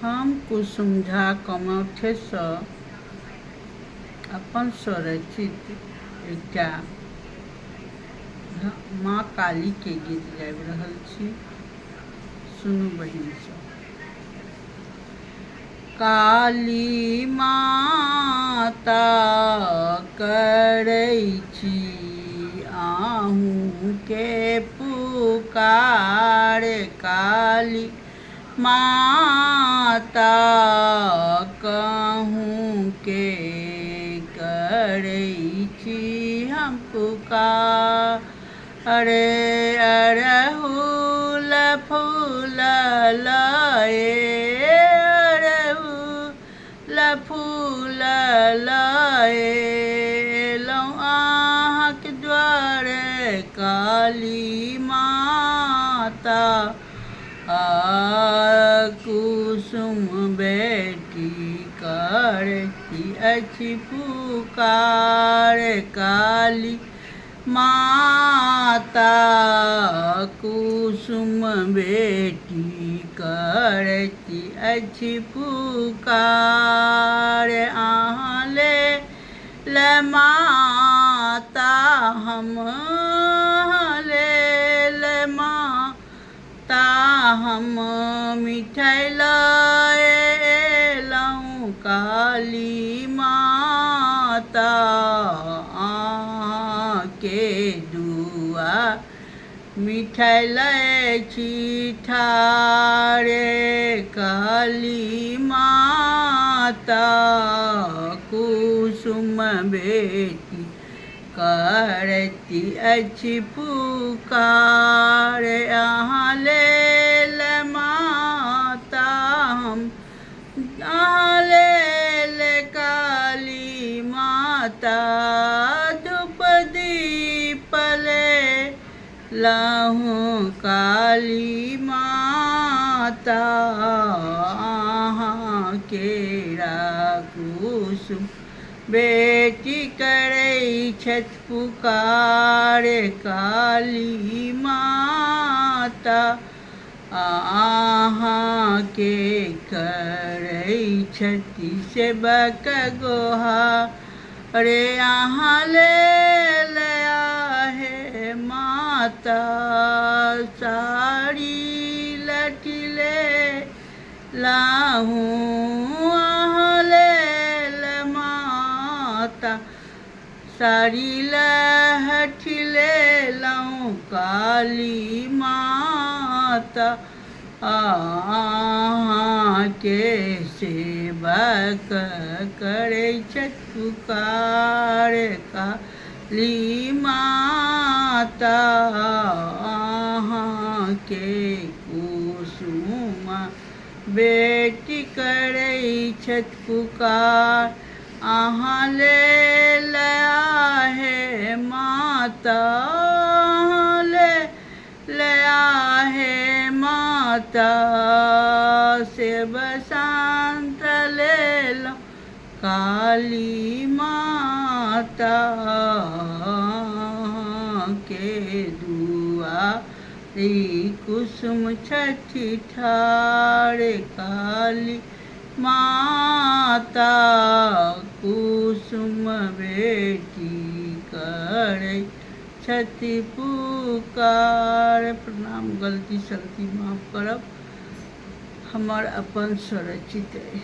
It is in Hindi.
हम कुसुम झा कमौठे सँ अपन स्वरचित एकटा माँ काली के गीत गाबि रहल छी। सुनू बहिन सब। काली माता करै छी आहूँ के पुकार, काली माता कहूँ के करै छी हम पुकार। अड़हुल फूल लाए, अड़हुल फूल लाए एलहुँ अहाँके द्वारे काली माता। कुसुम बेटी करती अछि पुकार, काली माता कुसुम बेटी करती अछि पुकार। अहाँ ले माता हम ले माता हम मिठाई लाए एलहुँ काली माता के दुआर मिठाई लाए छी ठाढ़े काली माता। कुसुम बेटी करती अछि पुकार, अहाँ ले माता हम अहाँ ले काली माता। धूप दीप लेलहुँ काली माता, अहाँ केरा कुसुम बेटी करै छथि पुकार, काली माता अहाँ के करै छथि सेवक गोहार। अहाँ ले आहे माता साड़ी लहठी लेलहुँ, अहाँ ले माता साड़ी लहठी लेलहुँ काली माता। अहाँ के सेवक करै छथि पुकार, काली माता अहाँ के कुसुम बेटी करै छथि पुकार। अहाँ ले आहे माता ले आहे माता सेब संत लेलहुँ काली माता के दुआरी कुसुम छथि ठाढ़, काली माता कुसुम बेटी करै छथि पुकार। प्रणाम, गलती सलती माफ करब, हमर अपन स्वरचित अइ।